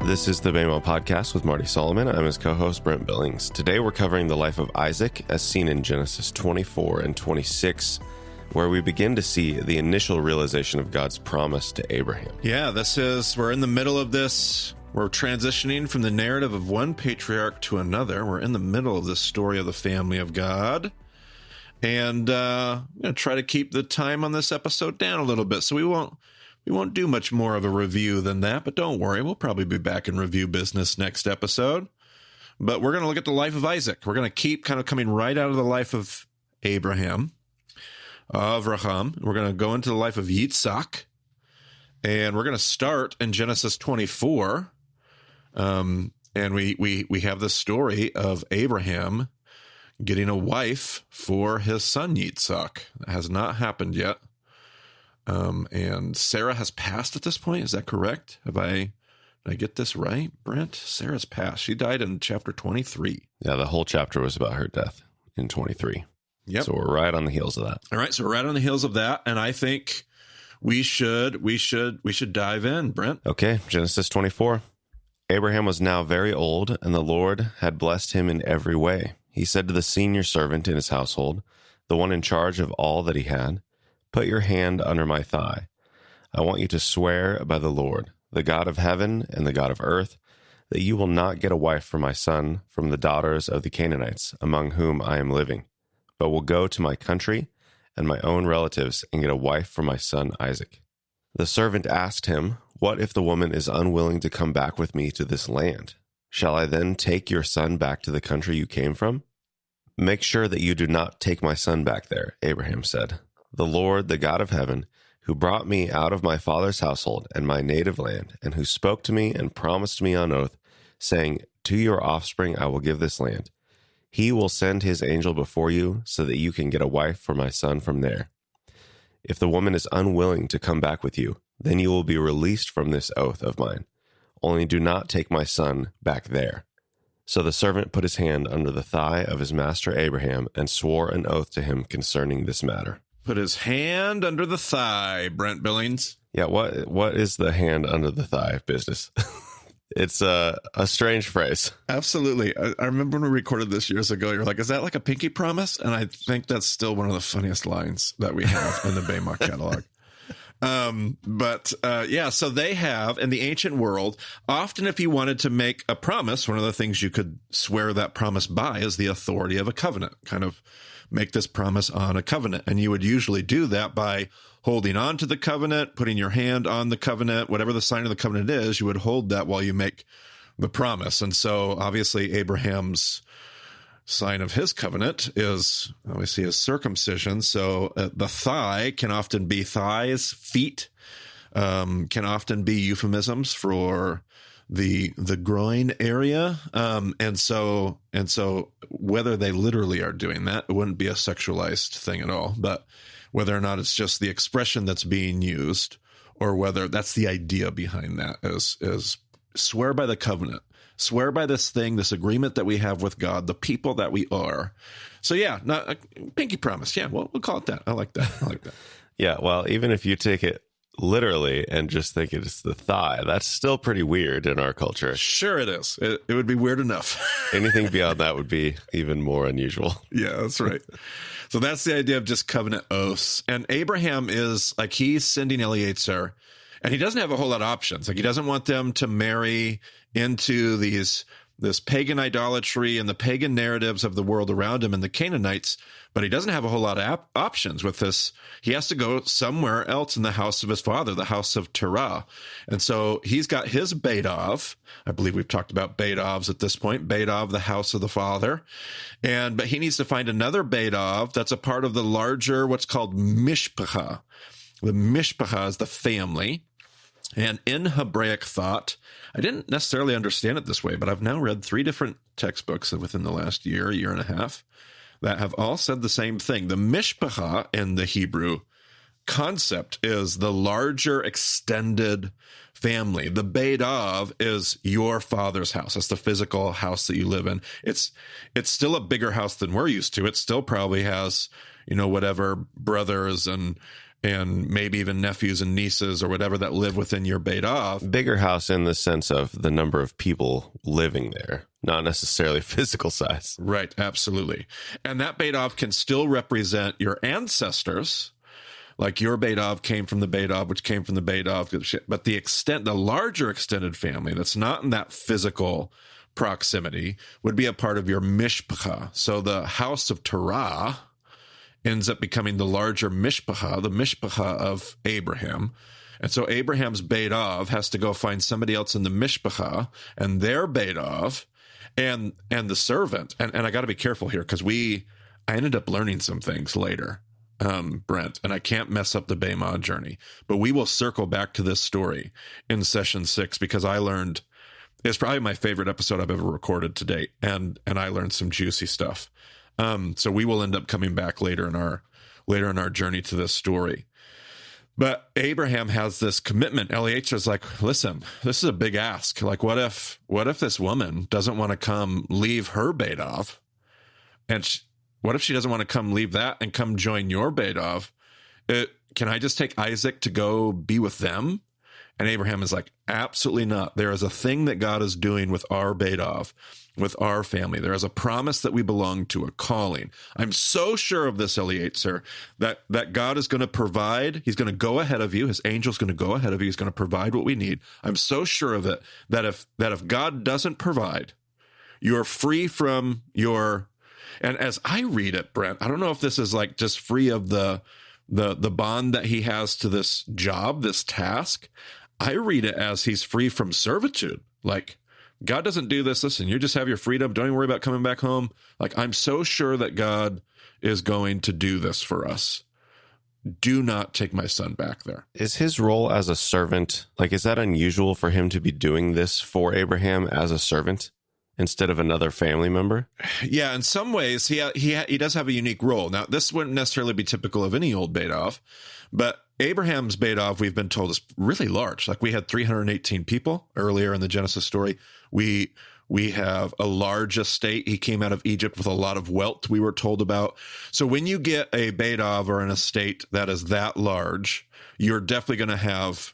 This is the Bama Podcast with Marty Solomon. I'm his co-host, Brent Billings. Today we're covering the life of Isaac as seen in Genesis 24 and 26, where we begin to see the initial realization of God's promise to Abraham. Yeah, we're in the middle of this. We're transitioning from the narrative of one patriarch to another. We're in the middle of this story of the family of God. And I'm going to try to keep the time on this episode down a little bit, so we won't do much more of a review than that, but don't worry, we'll probably be back in review business next episode. But we're going to look at the life of Isaac. We're going to keep kind of coming right out of the life of Abraham, Avraham. We're going to go into the life of Yitzhak, and we're going to start in Genesis 24. And we have the story of Abraham getting a wife for his son Yitzhak. That has not happened yet. And Sarah has passed at this point. Is that correct? Did I get this right, Brent? Sarah's passed. She died in chapter 23. Yeah, the whole chapter was about her death in 23. Yep. So we're right on the heels of that. All right, so we're right on the heels of that, and I think we should dive in, Brent. Okay, Genesis 24. Abraham was now very old, and the Lord had blessed him in every way. He said to the senior servant in his household, the one in charge of all that he had, "Put your hand under my thigh. I want you to swear by the Lord, the God of heaven and the God of earth, that you will not get a wife for my son from the daughters of the Canaanites, among whom I am living, but will go to my country and my own relatives and get a wife for my son Isaac." The servant asked him, "What if the woman is unwilling to come back with me to this land? Shall I then take your son back to the country you came from?" "Make sure that you do not take my son back there," Abraham said. "The Lord, the God of heaven, who brought me out of my father's household and my native land, and who spoke to me and promised me on oath, saying, 'To your offspring I will give this land,' he will send his angel before you so that you can get a wife for my son from there. If the woman is unwilling to come back with you, then you will be released from this oath of mine. Only do not take my son back there." So the servant put his hand under the thigh of his master Abraham and swore an oath to him concerning this matter. Put his hand under the thigh, Brent Billings. Yeah, what is the hand under the thigh business? It's a strange phrase. Absolutely. I remember when we recorded this years ago, you're like, "Is that like a pinky promise?" And I think that's still one of the funniest lines that we have in the Bema catalog. So they have, in the ancient world, often if you wanted to make a promise, one of the things you could swear that promise by is the authority of a covenant, kind of make this promise on a covenant. And you would usually do that by holding on to the covenant, putting your hand on the covenant, whatever the sign of the covenant is, you would hold that while you make the promise. And so obviously Abraham's sign of his covenant is obviously his circumcision. So the thigh can often be thighs, feet, can often be euphemisms for the groin area. And so whether they literally are doing that, it wouldn't be a sexualized thing at all, but whether or not it's just the expression that's being used or whether that's the idea behind that is swear by the covenant. Swear by this thing, this agreement that we have with God, the people that we are. So yeah, not a pinky promise. Yeah, we'll call it that. I like that. Yeah, well, even if you take it literally and just think it's the thigh, that's still pretty weird in our culture. Sure it is. It would be weird enough. Anything beyond that would be even more unusual. Yeah, that's right. So that's the idea of just covenant oaths. And Abraham is like, he's sending Eliezer, and he doesn't have a whole lot of options. Like, he doesn't want them to marry into this pagan idolatry and the pagan narratives of the world around him and the Canaanites, but he doesn't have a whole lot of options with this. He has to go somewhere else in the house of his father, the house of Terah. And so he's got his Beit Av. I believe we've talked about Beit Avs at this point, Beit Av, the house of the father. But he needs to find another Beit Av that's a part of the larger, what's called Mishpacha. The Mishpacha is the family. And in Hebraic thought, I didn't necessarily understand it this way, but I've now read 3 different textbooks within the last year and a half that have all said the same thing. The mishpacha in the Hebrew concept is the larger extended family. The Beit Av is your father's house. That's the physical house that you live in. It's still a bigger house than we're used to. It still probably has, whatever brothers and and maybe even nephews and nieces or whatever that live within your Beit Av. Bigger house in the sense of the number of people living there, not necessarily physical size. Right, absolutely. And that Beit Av can still represent your ancestors. Like your Beit Av came from the Beit Av, which came from the Beit Av. But the larger extended family that's not in that physical proximity would be a part of your mishpacha. So the house of Torah ends up becoming the larger mishpacha, the mishpacha of Abraham. And so Abraham's Beit Av has to go find somebody else in the mishpacha and their Beit Av and the servant. And I got to be careful here because I ended up learning some things later, Brent, and I can't mess up the Bema journey. But we will circle back to this story in session 6 because I learned it's probably my favorite episode I've ever recorded to date, and I learned some juicy stuff. So we will end up coming back later in our journey to this story. But Abraham has this commitment. Eliezer's like, listen, this is a big ask. Like, what if this woman doesn't want to come leave her Beit Av? And what if she doesn't want to come leave that and come join your Beit Av? Can I just take Isaac to go be with them? And Abraham is like, absolutely not. There is a thing that God is doing with our Beit Av, with our family. There is a promise that we belong to, a calling. I'm so sure of this, Eliezer, that God is going to provide. He's going to go ahead of you. His angel's going to go ahead of you. He's going to provide what we need. I'm so sure of it that if God doesn't provide, you're free from your. And as I read it, Brent, I don't know if this is like just free of the bond that he has to this job, this task. I read it as he's free from servitude. Like, God doesn't do this. Listen, you just have your freedom. Don't even worry about coming back home. Like, I'm so sure that God is going to do this for us. Do not take my son back there. Is his role as a servant, like, is that unusual for him to be doing this for Abraham as a servant instead of another family member? Yeah, in some ways, he does have a unique role. Now, this wouldn't necessarily be typical of any old Beit Av, but Abraham's Beit Av, we've been told, is really large. Like, we had 318 people earlier in the Genesis story. We have a large estate. He came out of Egypt with a lot of wealth, we were told about. So when you get a Beit Av or an estate that is that large, you're definitely going to have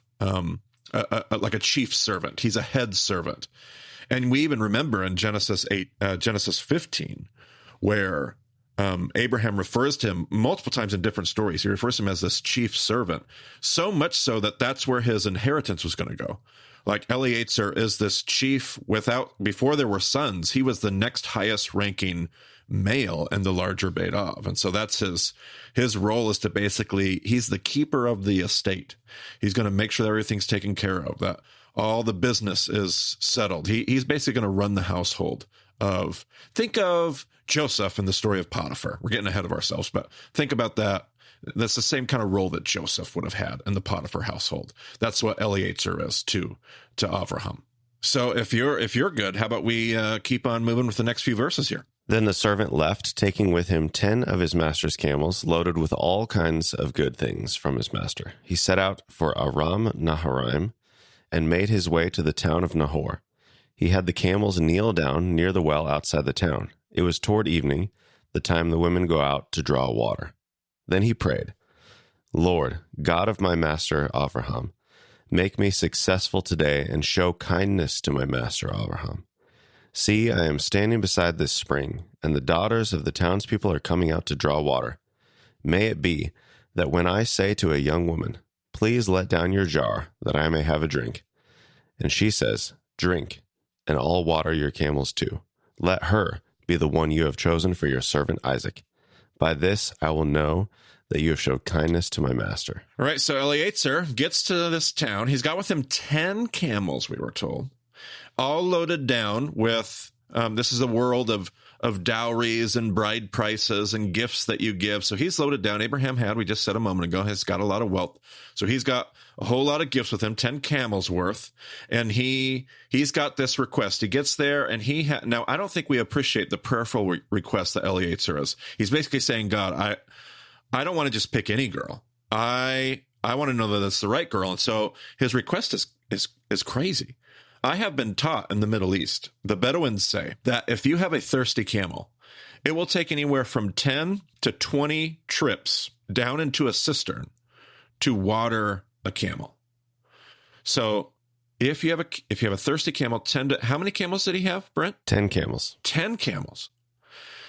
like a chief servant. He's a head servant. And we even remember in Genesis 15, where Abraham refers to him multiple times in different stories. He refers to him as this chief servant, so much so that that's where his inheritance was going to go. Like, Eliezer is this chief before there were sons, he was the next highest ranking male in the larger Beit Av. And so that's his role is to basically, he's the keeper of the estate. He's going to make sure that everything's taken care of, that all the business is settled. He's basically going to run the household think of Joseph in the story of Potiphar. We're getting ahead of ourselves, but think about that. That's the same kind of role that Joseph would have had in the Potiphar household. That's what Eliezer is to Avraham. So if you're good, how about we keep on moving with the next few verses here? Then the servant left, taking with him 10 of his master's camels, loaded with all kinds of good things from his master. He set out for Aram Naharaim and made his way to the town of Nahor. He had the camels kneel down near the well outside the town. It was toward evening, the time the women go out to draw water. Then he prayed, Lord, God of my master Avraham, make me successful today and show kindness to my master Avraham. See, I am standing beside this spring, and the daughters of the townspeople are coming out to draw water. May it be that when I say to a young woman, please let down your jar, that I may have a drink, and she says, drink, and I'll water your camels too. Let her be the one you have chosen for your servant Isaac. By this I will know that you have showed kindness to my master. All right, so Eliezer gets to this town. He's got with him 10 camels, we were told, all loaded down with, this is a world of dowries and bride prices and gifts that you give. So he's loaded down. Abraham had, we just said a moment ago, has got a lot of wealth. So he's got a whole lot of gifts with him, 10 camels worth. And he's got this request. He gets there and now I don't think we appreciate the prayerful request that Eliezer is. He's basically saying, God, I don't want to just pick any girl. I want to know that it's the right girl. And so his request is crazy. I have been taught in the Middle East, the Bedouins say that if you have a thirsty camel, it will take anywhere from 10 to 20 trips down into a cistern to water a camel. So if you have a thirsty camel, how many camels did he have, Brent? 10 camels. 10 camels.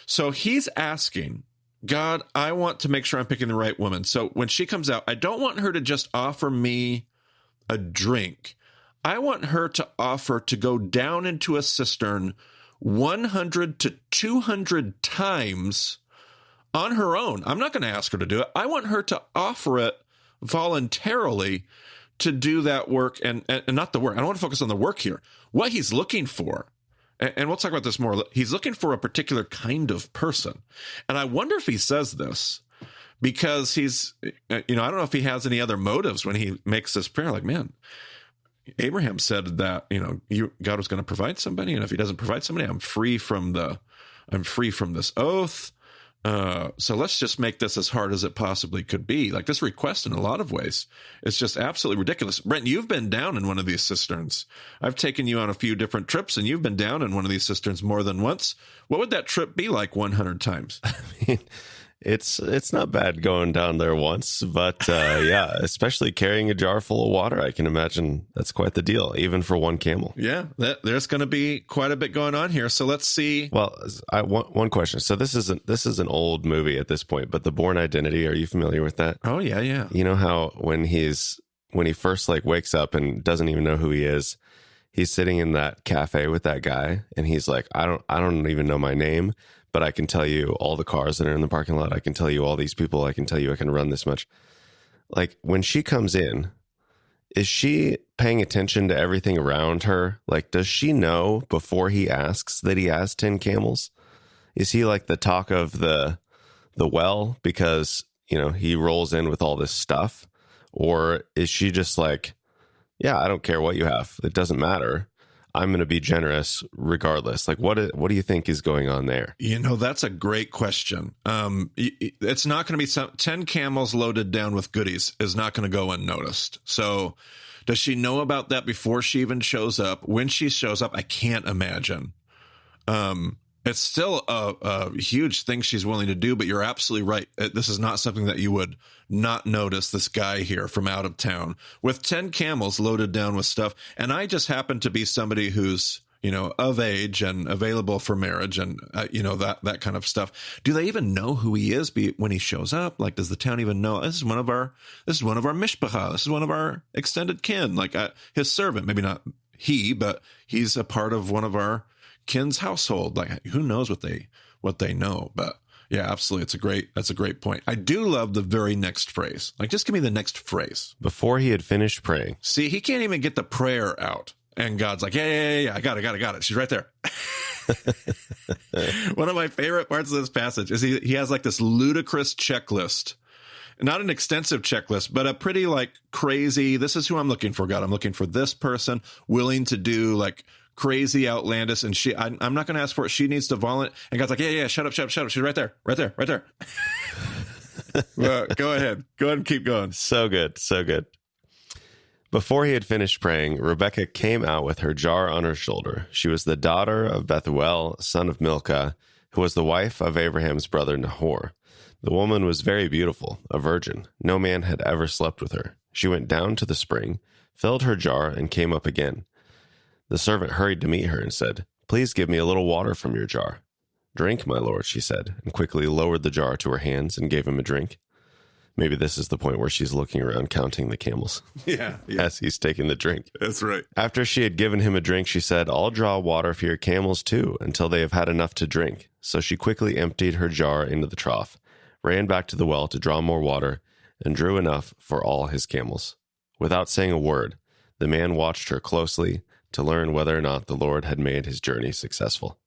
So he's asking, God, I want to make sure I'm picking the right woman. So when she comes out, I don't want her to just offer me a drink. I want her to offer to go down into a cistern 100 to 200 times on her own. I'm not going to ask her to do it. I want her to offer it voluntarily to do that work and not the work. I don't want to focus on the work here. What he's looking for, and we'll talk about this more, he's looking for a particular kind of person. And I wonder if he says this because he's, I don't know if he has any other motives when he makes this prayer. Like, man, Abraham said that, God was going to provide somebody. And if he doesn't provide somebody, I'm free from this oath. So let's just make this as hard as it possibly could be. Like this request in a lot of ways, it's just absolutely ridiculous. Brent, you've been down in one of these cisterns. I've taken you on a few different trips and you've been down in one of these cisterns more than once. What would that trip be like 100 times? I mean, it's not bad going down there once, but yeah, especially carrying a jar full of water, I can imagine that's quite the deal, even for one camel. Yeah, there's going to be quite a bit going on here. So let's see. Well, one question. So this is an old movie at this point, but The Bourne Identity, are you familiar with that? Oh yeah. You know how when he first wakes up and doesn't even know who he is, he's sitting in that cafe with that guy, and he's like, I don't even know my name, but I can tell you all the cars that are in the parking lot. I can tell you all these people. I can tell you I can run this much. Like when she comes in, is she paying attention to everything around her? Like, does she know before he asks that he has 10 camels? Is he like the talk of the well because, he rolls in with all this stuff? Or is she just like, yeah, I don't care what you have. It doesn't matter. I'm going to be generous regardless. Like, what do you think is going on there? That's a great question. It's not going to be 10 camels loaded down with goodies is not going to go unnoticed. So does she know about that before she even shows up? When she shows up, I can't imagine. It's still a huge thing she's willing to do, but you're absolutely right. This is not something that you would not notice, this guy here from out of town with 10 camels loaded down with stuff. And I just happen to be somebody who's, of age and available for marriage and, that kind of stuff. Do they even know who he is when he shows up? Like, does the town even know this is one of our mishpacha? This is one of our extended kin, like his servant, maybe not he, but he's a part of one of our kin's household. Like, who knows what they know? But yeah, absolutely. That's a great point. I do love the very next phrase. Like, just give me the next phrase. Before he had finished praying. See, he can't even get the prayer out. And God's like, yeah, I got it. She's right there. One of my favorite parts of this passage is he has like this ludicrous checklist. Not an extensive checklist, but a pretty crazy, this is who I'm looking for, God. I'm looking for this person willing to do crazy, outlandish, and I'm not going to ask for it. She needs to volunteer. And God's like, yeah, shut up. She's right there. Well, go ahead and keep going. So good. Before he had finished praying, Rebekah came out with her jar on her shoulder. She was the daughter of Bethuel, son of Milcah, who was the wife of Abraham's brother Nahor. The woman was very beautiful, a virgin. No man had ever slept with her. She went down to the spring, filled her jar, and came up again. The servant hurried to meet her and said, "Please give me a little water from your jar." "Drink, my lord," she said, and quickly lowered the jar to her hands and gave him a drink. Maybe this is the point where she's looking around counting the camels. Yeah. As he's taking the drink. That's right. After she had given him a drink, she said, "I'll draw water for your camels too, until they have had enough to drink." So she quickly emptied her jar into the trough, ran back to the well to draw more water, and drew enough for all his camels. Without saying a word, the man watched her closely to learn whether or not the Lord had made his journey successful.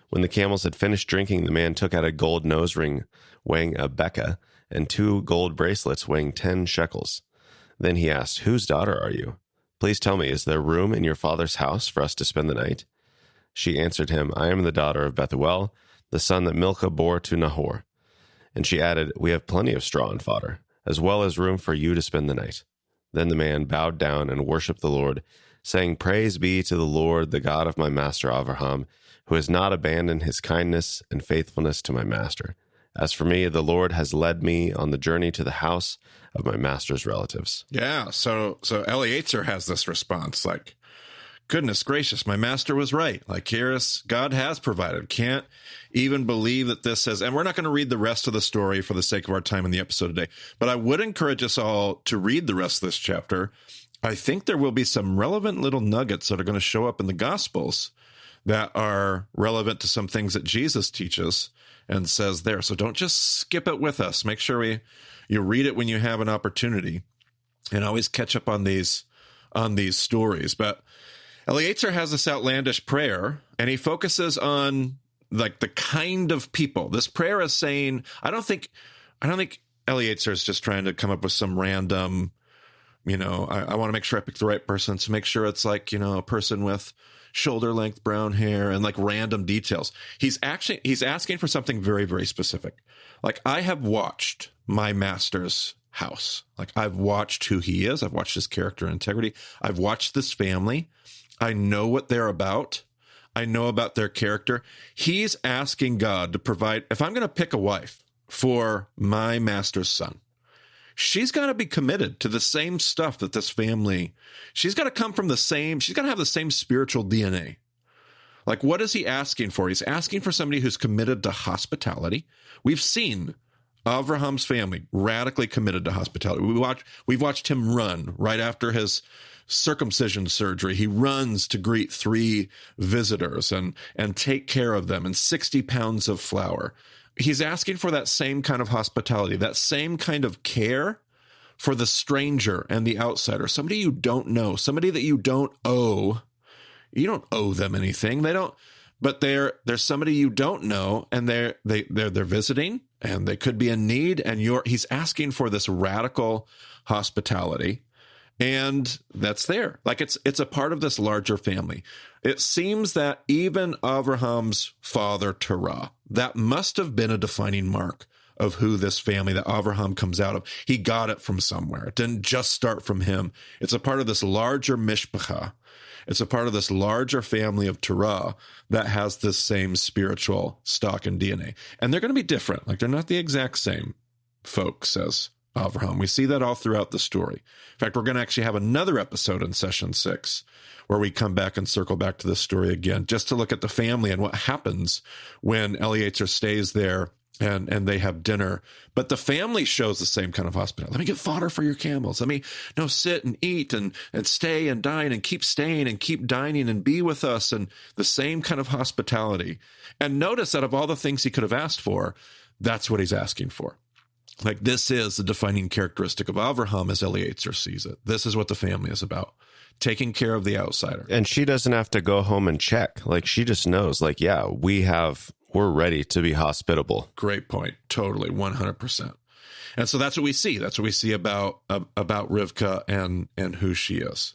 When the camels had finished drinking, the man took out a gold nose ring weighing a beka and 2 gold bracelets weighing 10 shekels. Then he asked, "Whose daughter are you? Please tell me, is there room in your father's house for us to spend the night?" She answered him, "I am the daughter of Bethuel, the son that Milcah bore to Nahor." And she added, "We have plenty of straw and fodder, as well as room for you to spend the night." Then the man bowed down and worshipped the Lord, saying, "Praise be to the Lord, the God of my master Abraham, who has not abandoned his kindness and faithfulness to my master. As for me, the Lord has led me on the journey to the house of my master's relatives. Yeah. So Eleazar has this response like, goodness gracious, my master was right. Like, here's God has provided. Can't even believe that this says, and we're not going to read the rest of the story for the sake of our time in the episode today, but I would encourage us all to read the rest of this chapter. I think there will be some relevant little nuggets that are going to show up in the Gospels that are relevant to some things that Jesus teaches and says there. So don't just skip it with us. Make sure you read it when you have an opportunity, and always catch up on these stories. But Eleazar has this outlandish prayer, and he focuses on like the kind of people. This prayer is saying, I don't think Eleazar is just trying to come up with some random, I want to make sure I pick the right person. So make sure it's like, a person with shoulder length brown hair and like random details. He's asking for something very, very specific. Like, I have watched my master's house. Like, I've watched who he is. I've watched his character and integrity. I've watched this family. I know what they're about. I know about their character. He's asking God to provide, if I'm going to pick a wife for my master's son, she's got to be committed to the same stuff that this family, she's got to come from she's got to have the same spiritual DNA. Like, what is he asking for? He's asking for somebody who's committed to hospitality. We've seen Abraham's family radically committed to hospitality. We've watched him run right after his circumcision surgery. He runs to greet 3 visitors and take care of them, and 60 pounds of flour. He's asking for that same kind of hospitality, that same kind of care for the stranger and the outsider, somebody you don't know, somebody that you don't owe. You don't owe them anything. They don't, but they're somebody you don't know, and they're visiting, and they could be in need, and he's asking for this radical hospitality. And that's there. Like, it's a part of this larger family. It seems that even Abraham's father, Terah, that must have been a defining mark of who this family that Abraham comes out of. He got it from somewhere. It didn't just start from him. It's a part of this larger mishpacha. It's a part of this larger family of Terah that has this same spiritual stock and DNA. And they're going to be different. Like, they're not the exact same folks as Abraham. We see that all throughout the story. In fact, we're going to actually have another episode in session 6 where we come back and circle back to this story again, just to look at the family and what happens when Eleazar stays there and they have dinner. But the family shows the same kind of hospitality. Let me get fodder for your camels. Let me sit and eat and stay and dine and keep staying and keep dining and be with us, and the same kind of hospitality. And notice that of all the things he could have asked for, that's what he's asking for. Like, this is the defining characteristic of Abraham as Eleazar sees it. This is what the family is about, taking care of the outsider. And she doesn't have to go home and check. Like, she just knows, like, yeah, we're ready to be hospitable. Great point. Totally. 100%. And so that's what we see. That's what we see about Rivka and who she is.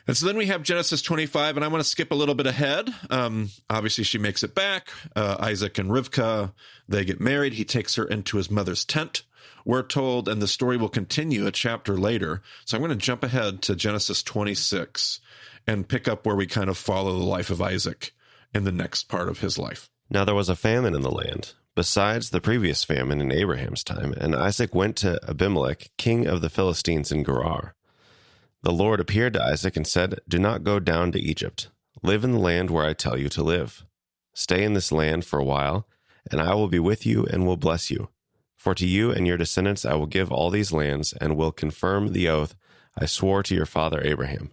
And so then we have Genesis 25, and I want to skip a little bit ahead. Obviously, she makes it back. Isaac and Rivka, they get married. He takes her into his mother's tent, we're told, and the story will continue a chapter later. So I'm going to jump ahead to Genesis 26 and pick up where we kind of follow the life of Isaac in the next part of his life. Now there was a famine in the land, besides the previous famine in Abraham's time, and Isaac went to Abimelech, king of the Philistines in Gerar. The Lord appeared to Isaac and said, "Do not go down to Egypt. Live in the land where I tell you to live. Stay in this land for a while, and I will be with you and will bless you. For to you and your descendants I will give all these lands, and will confirm the oath I swore to your father Abraham.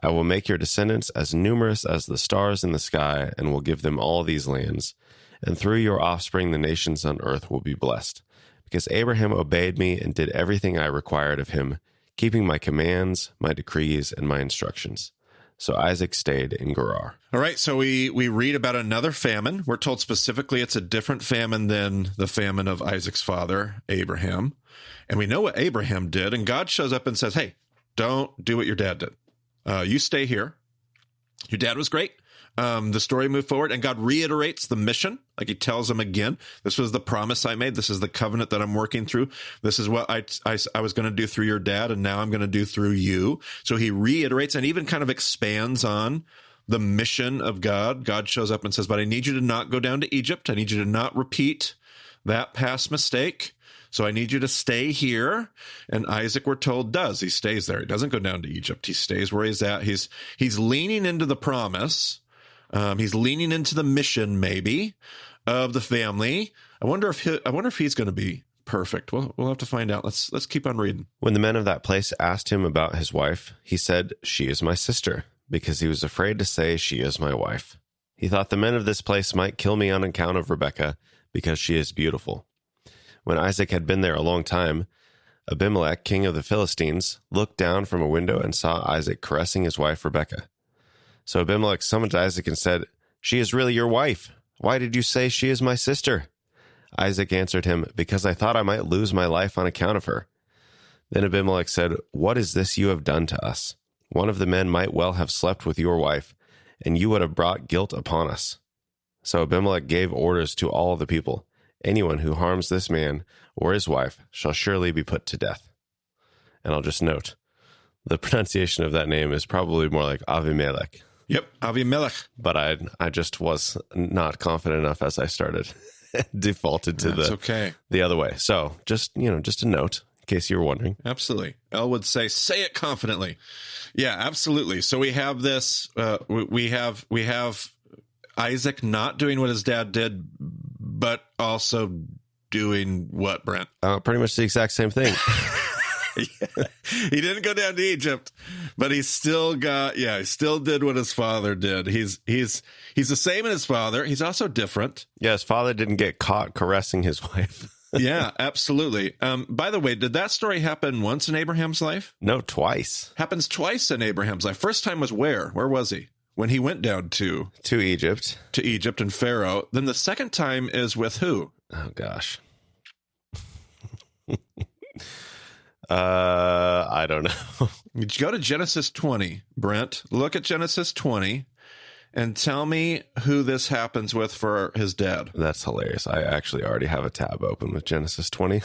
I will make your descendants as numerous as the stars in the sky, and will give them all these lands. And through your offspring the nations on earth will be blessed, because Abraham obeyed me and did everything I required of him, keeping my commands, my decrees, and my instructions." So Isaac stayed in Gerar. All right, so we read about another famine. We're told specifically it's a different famine than the famine of Isaac's father, Abraham. And we know what Abraham did, and God shows up and says, hey, don't do what your dad did. You stay here. Your dad was great. The story moved forward, and God reiterates the mission. Like, he tells him again, this was the promise I made. This is the covenant that I'm working through. This is what I was going to do through your dad, and now I'm going to do through you. So he reiterates and even kind of expands on the mission of God. God shows up and says, but I need you to not go down to Egypt. I need you to not repeat that past mistake. So I need you to stay here. And Isaac, we're told, does. He stays there. He doesn't go down to Egypt. He stays where he's at. He's leaning into the promise. He's leaning into the mission, maybe, of the family. I wonder if he's going to be perfect. We'll have to find out. Let's keep on reading. When the men of that place asked him about his wife, he said, "She is my sister," because he was afraid to say, "She is my wife." He thought the men of this place might kill me on account of Rebekah, because she is beautiful. When Isaac had been there a long time, Abimelech, king of the Philistines, looked down from a window and saw Isaac caressing his wife Rebekah. So Abimelech summoned Isaac and said, "She is really your wife. Why did you say she is my sister?" Isaac answered him, "Because I thought I might lose my life on account of her." Then Abimelech said, "What is this you have done to us? One of the men might well have slept with your wife, and you would have brought guilt upon us." So Abimelech gave orders to all the people, "Anyone who harms this man or his wife shall surely be put to death." And I'll just note, the pronunciation of that name is probably more like Avimelech. Yep, Avimelech. But I just was not confident enough as I started. Defaulted to the other way. So just a note in case you were wondering. Absolutely. Elle would say it confidently. Yeah, absolutely. So we have this, we have Isaac not doing what his dad did, but also doing what, Brent? Pretty much the exact same thing. Yeah. He didn't go down to Egypt, but he still did what his father did. He's the same as his father. He's also different. Yeah, his father didn't get caught caressing his wife. Yeah, absolutely. By the way, did that story happen once in Abraham's life? No, twice. Happens twice in Abraham's life. First time was where? Where was he? When he went down to Egypt. To Egypt and Pharaoh. Then the second time is with who? Oh, gosh. I don't know. You go to Genesis 20, Brent. Look at Genesis 20 and tell me who this happens with for his dad. That's hilarious. I actually already have a tab open with Genesis 20.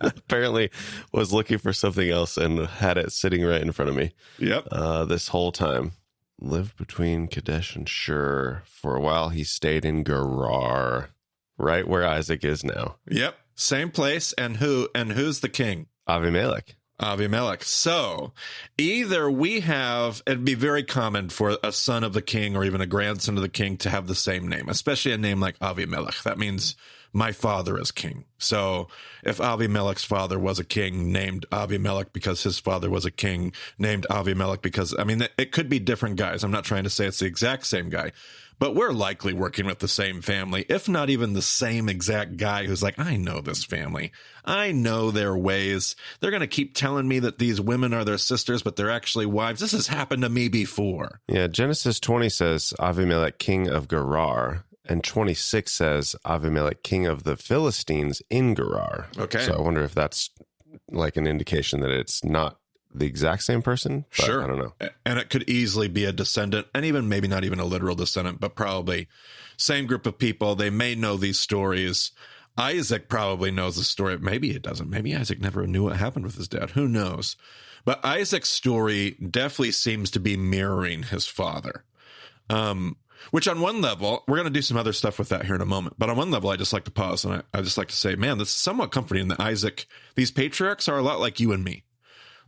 Apparently was looking for something else and had it sitting right in front of me. Yep. This whole time. Lived between Kadesh and Shur. For a while he stayed in Gerar, right where Isaac is now. Yep. Same place. And who's the king? Avimelech. So either it'd be very common for a son of the king or even a grandson of the king to have the same name, especially a name like Avimelech. That means my father is king. So if Avimelech's father was a king named Avimelech because his father was a king named Avimelech because, it could be different guys. I'm not trying to say it's the exact same guy. But we're likely working with the same family, if not even the same exact guy who's like, I know this family. I know their ways. They're going to keep telling me that these women are their sisters, but they're actually wives. This has happened to me before. Yeah, Genesis 20 says Avimelech, king of Gerar, and 26 says Avimelech, king of the Philistines in Gerar. Okay. So I wonder if that's like an indication that it's not the exact same person? Sure. I don't know. And it could easily be a descendant, and even maybe not even a literal descendant, but probably same group of people. They may know these stories. Isaac probably knows the story. Maybe he doesn't. Maybe Isaac never knew what happened with his dad. Who knows? But Isaac's story definitely seems to be mirroring his father. Which on one level, we're going to do some other stuff with that here in a moment. But on one level, I just like to pause and I just like to say, man, this is somewhat comforting that these patriarchs are a lot like you and me.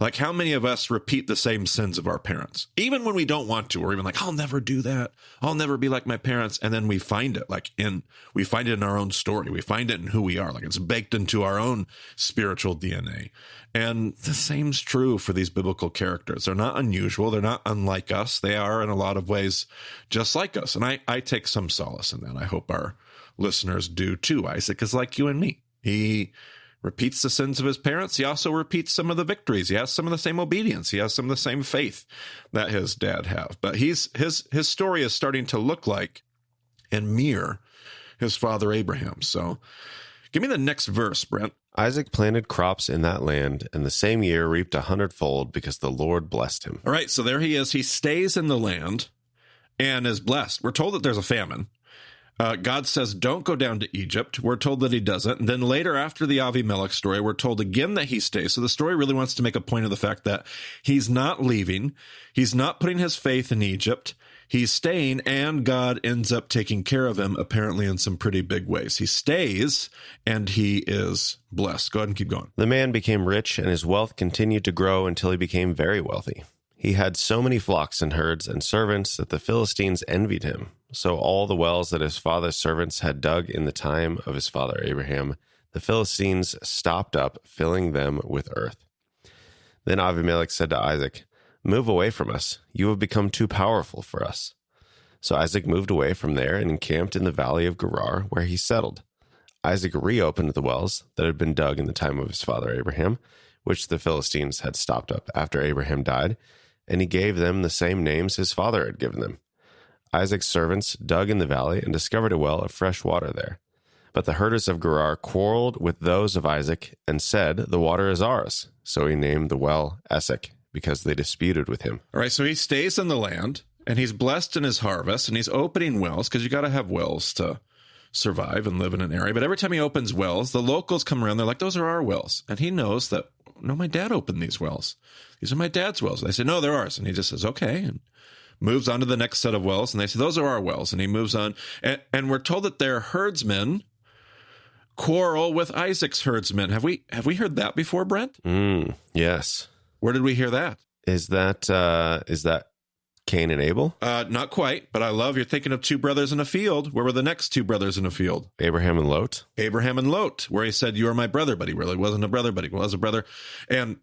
Like, how many of us repeat the same sins of our parents, even when we don't want to, or even like, I'll never do that. I'll never be like my parents. And then we find it we find it in our own story. We find it in who we are. Like, it's baked into our own spiritual DNA. And the same's true for these biblical characters. They're not unusual. They're not unlike us. They are in a lot of ways just like us. And I take some solace in that. I hope our listeners do too. Isaac is like you and me. He repeats the sins of his parents. He also repeats some of the victories. He has some of the same obedience. He has some of the same faith that his dad have. But his story is starting to look like and mirror his father Abraham. So give me the next verse, Brent. Isaac planted crops in that land, and the same year reaped 100-fold because the Lord blessed him. All right, so there he is. He stays in the land and is blessed. We're told that there's a famine. God says, don't go down to Egypt. We're told that he doesn't. And then later, after the Avimelech story, we're told again that he stays. So the story really wants to make a point of the fact that he's not leaving. He's not putting his faith in Egypt. he's staying, and God ends up taking care of him, apparently in some pretty big ways. He stays, and he is blessed. Go ahead and keep going. The man became rich, and his wealth continued to grow until he became very wealthy. He had so many flocks and herds and servants that the Philistines envied him. So all the wells that his father's servants had dug in the time of his father Abraham, the Philistines stopped up, filling them with earth. Then Abimelech said to Isaac, "Move away from us. You have become too powerful for us." So Isaac moved away from there and encamped in the valley of Gerar, where he settled. Isaac reopened the wells that had been dug in the time of his father Abraham, which the Philistines had stopped up after Abraham died, and he gave them the same names his father had given them. Isaac's servants dug in the valley and discovered a well of fresh water there. But the herders of Gerar quarreled with those of Isaac and said, "The water is ours." So he named the well Esek, because they disputed with him. All right, so he stays in the land, and he's blessed in his harvest, and he's opening wells, because you got to have wells to survive and live in an area. But every time he opens wells, the locals come around, they're like, "Those are our wells." And he knows that, no, my dad opened these wells. These are my dad's wells. They say, "No, they're ours." And he just says, "Okay," and moves on to the next set of wells, and they say, "Those are our wells." And he moves on. And we're told that their herdsmen quarrel with Isaac's herdsmen. Have we heard that before, Brent? Yes. Where did we hear that? Is that Cain and Abel? Not quite, but I love you're thinking of two brothers in a field. Where were the next two brothers in a field? Abraham and Lot. Abraham and Lot, where he said, "You are my brother," but he really wasn't a brother, but he was a brother. And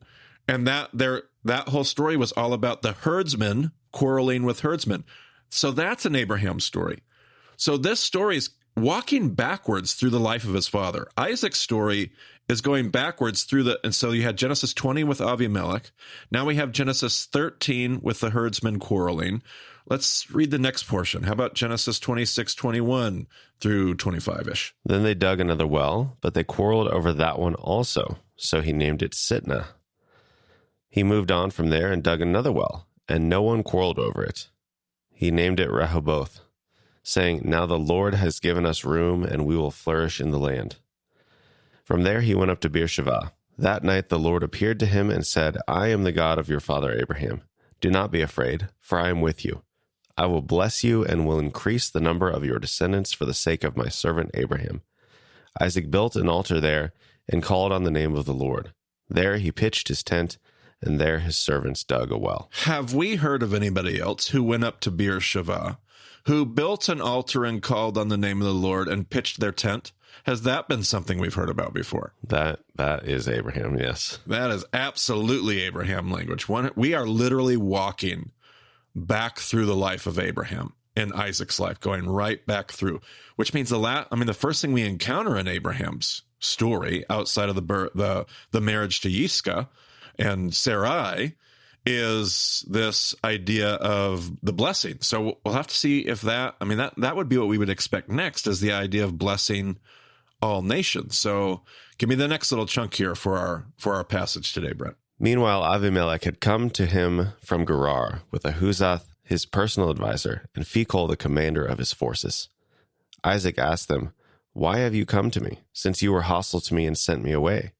that whole story was all about the herdsmen quarreling with herdsmen. So that's an Abraham story. So this story is walking backwards through the life of his father. Isaac's story is going backwards and so you had Genesis 20 with Abimelech. Now we have Genesis 13 with the herdsmen quarreling. Let's read the next portion. How about Genesis 26:21 through 25-ish? Then they dug another well, but they quarreled over that one also. So he named it Sitnah. He moved on from there and dug another well, and no one quarreled over it. He named it Rehoboth, saying, "Now the Lord has given us room, and we will flourish in the land." From there he went up to Beersheba. That night the Lord appeared to him and said, "I am the God of your father Abraham. Do not be afraid, for I am with you. I will bless you and will increase the number of your descendants for the sake of my servant Abraham." Isaac built an altar there and called on the name of the Lord. There he pitched his tent, and there his servants dug a well. Have we heard of anybody else who went up to Beersheba, who built an altar and called on the name of the Lord and pitched their tent? Has that been something we've heard about before? That is Abraham, yes. That is absolutely Abraham language. We are literally walking back through the life of Abraham and Isaac's life, going right back through, which means the first thing we encounter in Abraham's story, outside of the marriage to Yiscah and Sarai, is this idea of the blessing. So we'll have to see if that would be what we would expect next, is the idea of blessing all nations. So give me the next little chunk here for our passage today, Brent. Meanwhile, Abimelech had come to him from Gerar with Ahuzath, his personal advisor, and Phicol, the commander of his forces. Isaac asked them, "Why have you come to me, since you were hostile to me and sent me away?"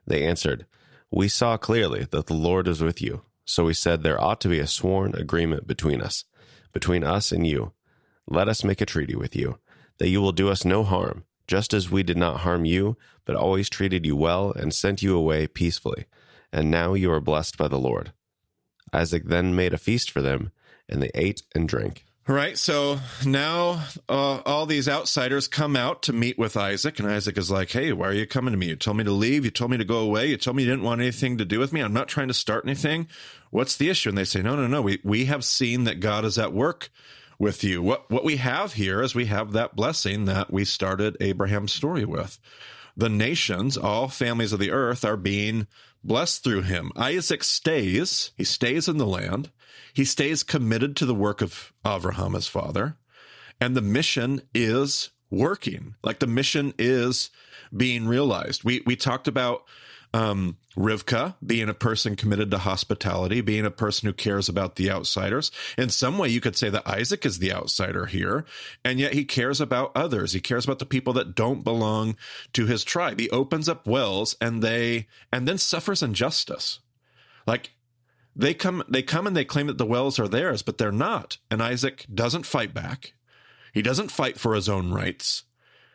They answered, "We saw clearly that the Lord is with you. So we said, there ought to be a sworn agreement between us and you. Let us make a treaty with you, that you will do us no harm, just as we did not harm you, but always treated you well and sent you away peacefully. And now you are blessed by the Lord." Isaac then made a feast for them, and they ate and drank. All right, so now all these outsiders come out to meet with Isaac, and Isaac is like, "Hey, why are you coming to me? You told me to leave. You told me to go away. You told me you didn't want anything to do with me. I'm not trying to start anything. What's the issue?" And they say, No. We have seen that God is at work with you. What we have here is we have that blessing that we started Abraham's story with. The nations, all families of the earth, are being blessed through him. Isaac stays. He stays in the land. He stays committed to the work of Abraham, his father. And the mission is working. Like, the mission is being realized. We talked about Rivka being a person committed to hospitality, being a person who cares about the outsiders. In some way, you could say that Isaac is the outsider here, and yet he cares about others. He cares about the people that don't belong to his tribe. He opens up wells and then suffers injustice. Like, They come and they claim that the wells are theirs, but they're not. And Isaac doesn't fight back. He doesn't fight for his own rights.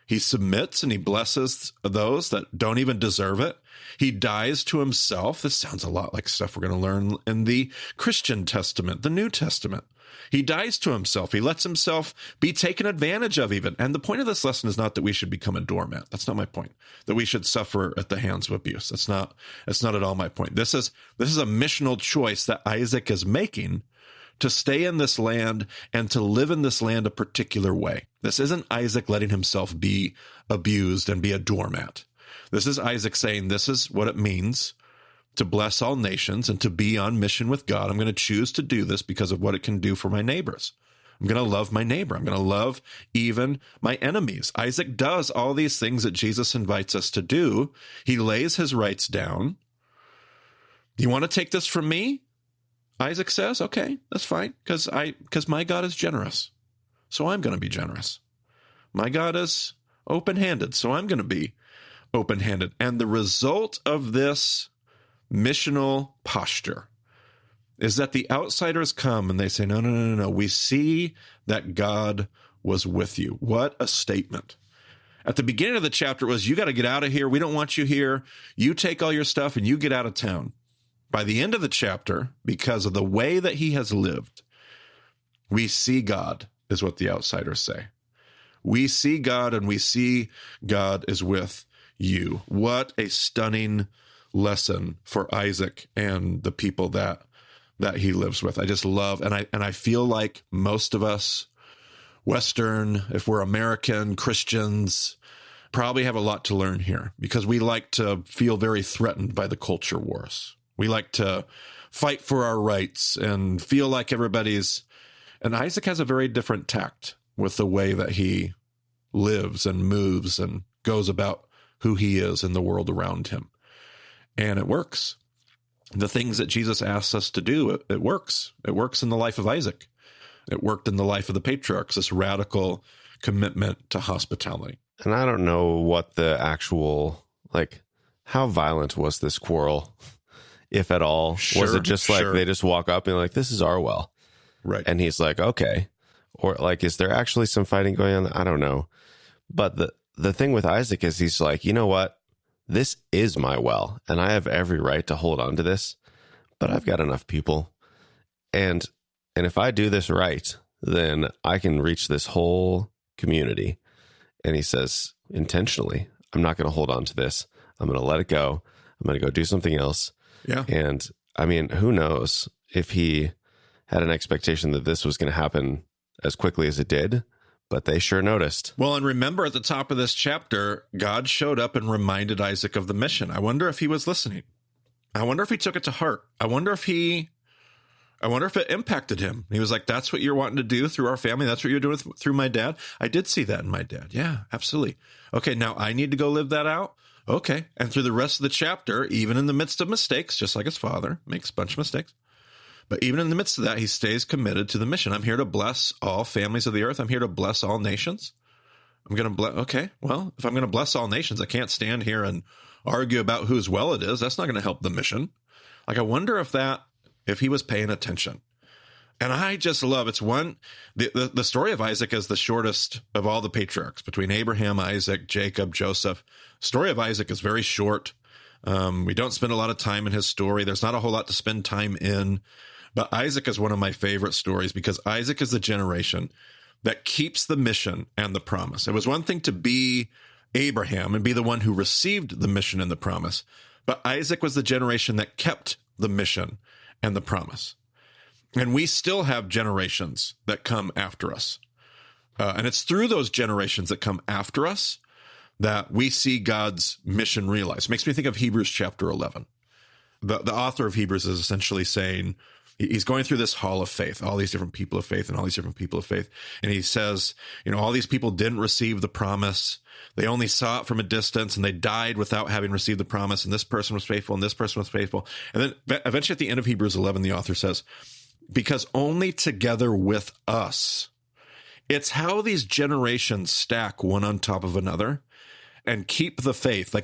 He submits and he blesses those that don't even deserve it. He dies to himself. This sounds a lot like stuff we're going to learn in the Christian Testament, the New Testament. He dies to himself. He lets himself be taken advantage of even. And the point of this lesson is not that we should become a doormat. That's not my point. That we should suffer at the hands of abuse. That's not at all my point. This is a missional choice that Isaac is making to stay in this land and to live in this land a particular way. This isn't Isaac letting himself be abused and be a doormat. This is Isaac saying, this is what it means to bless all nations and to be on mission with God. I'm going to choose to do this because of what it can do for my neighbors. I'm going to love my neighbor. I'm going to love even my enemies. Isaac does all these things that Jesus invites us to do. He lays his rights down. You want to take this from me? Isaac says, okay, that's fine, because my God is generous, so I'm going to be generous. My God is open-handed, so I'm going to be open-handed. And the result of this missional posture is that the outsiders come and they say, no, we see that God was with you. What a statement. At the beginning of the chapter it was, you got to get out of here. We don't want you here. You take all your stuff and you get out of town. By the end of the chapter, because of the way that he has lived, we see God, is what the outsiders say. We see God, and we see God is with you. What a stunning lesson for Isaac and the people that he lives with. I just love, and I feel like most of us, Western, if we're American Christians, probably have a lot to learn here, because we like to feel very threatened by the culture wars. We like to fight for our rights and feel like everybody's... And Isaac has a very different tact with the way that he lives and moves and goes about who he is in the world around him. And it works. The things that Jesus asks us to do, it works. It works in the life of Isaac. It worked in the life of the patriarchs, this radical commitment to hospitality. And I don't know what the actual, how violent was this quarrel? If at all. Sure, was it just like they just walk up and like, this is our well? Right. And he's like, okay. Or is there actually some fighting going on? I don't know. But the thing with Isaac is he's like, you know what? This is my well, and I have every right to hold on to this, but I've got enough people. And if I do this right, then I can reach this whole community. And he says, intentionally, I'm not going to hold on to this. I'm going to let it go. I'm going to go do something else. Yeah. And I mean, who knows if he had an expectation that this was going to happen as quickly as it did, but they sure noticed. Well, and remember at the top of this chapter, God showed up and reminded Isaac of the mission. I wonder if he was listening. I wonder if he took it to heart. I wonder if it impacted him. He was like, that's what you're wanting to do through our family. That's what you're doing through my dad. I did see that in my dad. Yeah, absolutely. Okay, now I need to go live that out. Okay. And through the rest of the chapter, even in the midst of mistakes, just like his father makes a bunch of mistakes, but even in the midst of that, he stays committed to the mission. I'm here to bless all families of the earth. I'm here to bless all nations. I'm going to bless. Okay. Well, if I'm going to bless all nations, I can't stand here and argue about whose well it is. That's not going to help the mission. I wonder if he was paying attention. And I just love, the story of Isaac is the shortest of all the patriarchs between Abraham, Isaac, Jacob, Joseph. Story of Isaac is very short. We don't spend a lot of time in his story. There's not a whole lot to spend time in, but Isaac is one of my favorite stories because Isaac is the generation that keeps the mission and the promise. It was one thing to be Abraham and be the one who received the mission and the promise, but Isaac was the generation that kept the mission and the promise. And we still have generations that come after us. And it's through those generations that come after us that we see God's mission realized. It makes me think of Hebrews chapter 11. The author of Hebrews is essentially saying, he's going through this hall of faith, all these different people of faith and all these different people of faith. And he says, all these people didn't receive the promise. They only saw it from a distance and they died without having received the promise. And this person was faithful and this person was faithful. And then eventually at the end of Hebrews 11, the author says, because only together with us, it's how these generations stack one on top of another and keep the faith.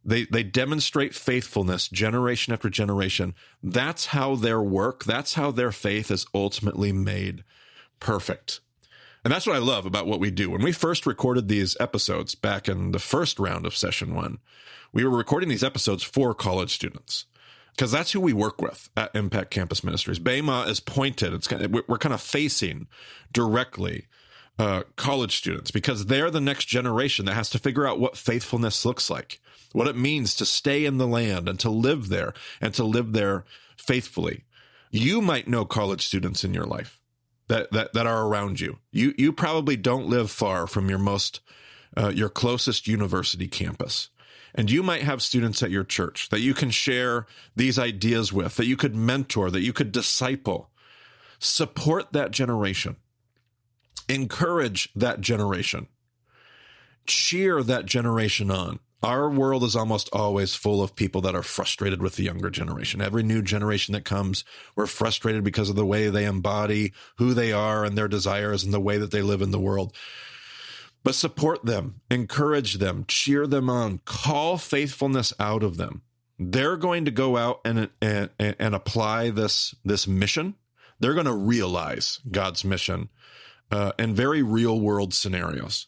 They demonstrate faithfulness generation after generation. That's how their work, that's how their faith is ultimately made perfect. And that's what I love about what we do. When we first recorded these episodes back in the first round of session 1, we were recording these episodes for college students because that's who we work with at Impact Campus Ministries. Bema is pointed. We're kind of facing directly college students because they're the next generation that has to figure out what faithfulness looks like, what it means to stay in the land and to live there faithfully. You might know college students in your life that are around you. You probably don't live far from your closest university campus. And you might have students at your church that you can share these ideas with, that you could mentor, that you could disciple. Support that generation. Encourage that generation. Cheer that generation on. Our world is almost always full of people that are frustrated with the younger generation. Every new generation that comes, we're frustrated because of the way they embody who they are and their desires and the way that they live in the world. But support them, encourage them, cheer them on, call faithfulness out of them. They're going to go out and apply this mission. They're going to realize God's mission in very real world scenarios.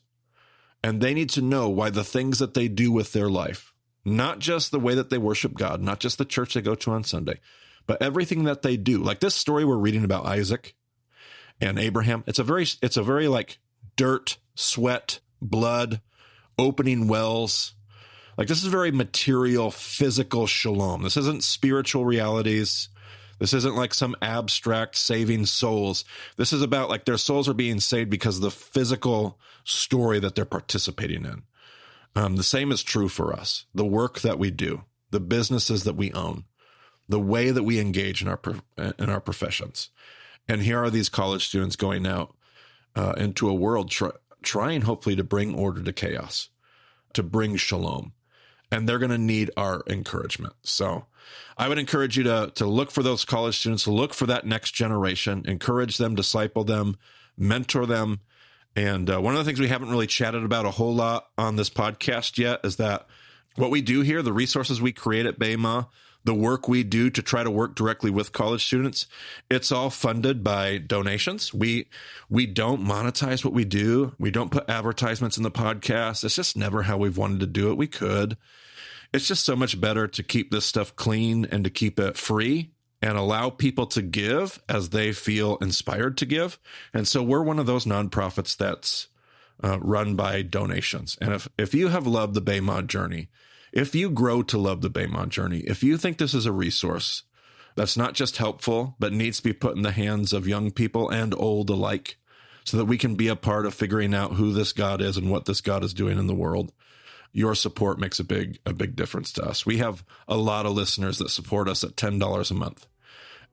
And they need to know why the things that they do with their life, not just the way that they worship God, not just the church they go to on Sunday, but everything that they do. Like this story we're reading about Isaac and Abraham, it's a very like dirt, sweat, blood, opening wells. Like this is very material, physical shalom. This isn't spiritual realities. This isn't like some abstract saving souls. This is about like their souls are being saved because of the physical story that they're participating in. The same is true for us. The work that we do, the businesses that we own, the way that we engage in our professions. And here are these college students going out into a world trying hopefully to bring order to chaos, to bring shalom. And they're going to need our encouragement. So I would encourage you to look for those college students, look for that next generation, encourage them, disciple them, mentor them. And one of the things we haven't really chatted about a whole lot on this podcast yet is that what we do here, the resources we create at Bema, the work we do to try to work directly with college students, it's all funded by donations. We don't monetize what we do. We don't put advertisements in the podcast. It's just never how we've wanted to do it. We could. It's just so much better to keep this stuff clean and to keep it free and allow people to give as they feel inspired to give. And so we're one of those nonprofits that's run by donations. And if you have loved the Bema journey, if you grow to love the Bema journey, if you think this is a resource that's not just helpful, but needs to be put in the hands of young people and old alike so that we can be a part of figuring out who this God is and what this God is doing in the world, your support makes a big difference to us. We have a lot of listeners that support us at $10 a month.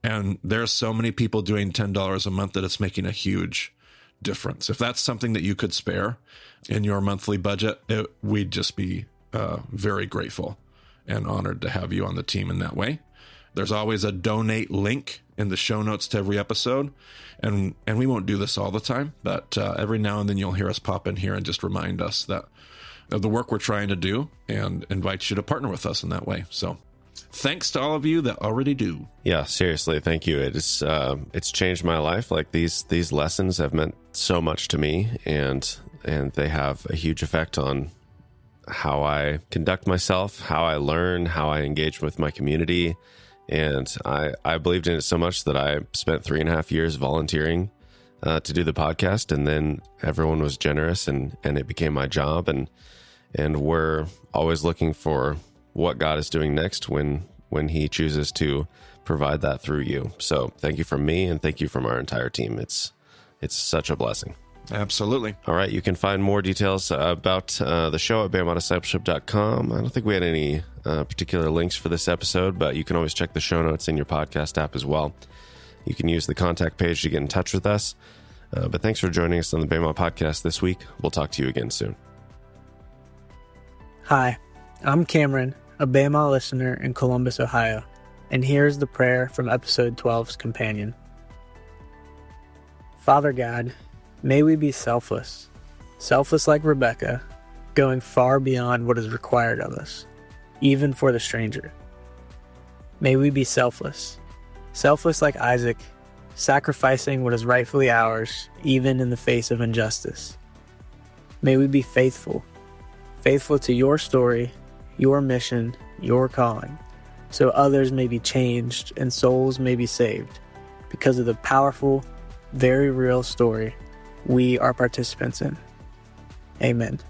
And there's so many people doing $10 a month that it's making a huge difference. If that's something that you could spare in your monthly budget, we'd just be very grateful and honored to have you on the team in that way. There's always a donate link in the show notes to every episode. And we won't do this all the time, but every now and then you'll hear us pop in here and just remind us that of the work we're trying to do and invite you to partner with us in that way. So thanks to all of you that already do. Yeah, seriously, thank you. It's changed my life. Like these lessons have meant so much to me, and they have a huge effect on how I conduct myself, how I learn, how I engage with my community. And I believed in it so much that I spent 3.5 years volunteering to do the podcast. And then everyone was generous and it became my job. And we're always looking for what God is doing next when he chooses to provide that through you. So thank you from me and thank you from our entire team. It's such a blessing. Absolutely. All right. You can find more details about the show at BamaDiscipleship.com. I don't think we had any particular links for this episode, but you can always check the show notes in your podcast app as well. You can use the contact page to get in touch with us. But thanks for joining us on the Bama podcast this week. We'll talk to you again soon. Hi, I'm Cameron, a Bama listener in Columbus, Ohio, and here's the prayer from episode 12's companion. Father God, may we be selfless like Rebecca, going far beyond what is required of us. even for the stranger. May we be selfless like Isaac, sacrificing what is rightfully ours, even in the face of injustice. May we be faithful to your story, your mission, your calling, so others may be changed and souls may be saved because of the powerful, very real story we are participants in. Amen.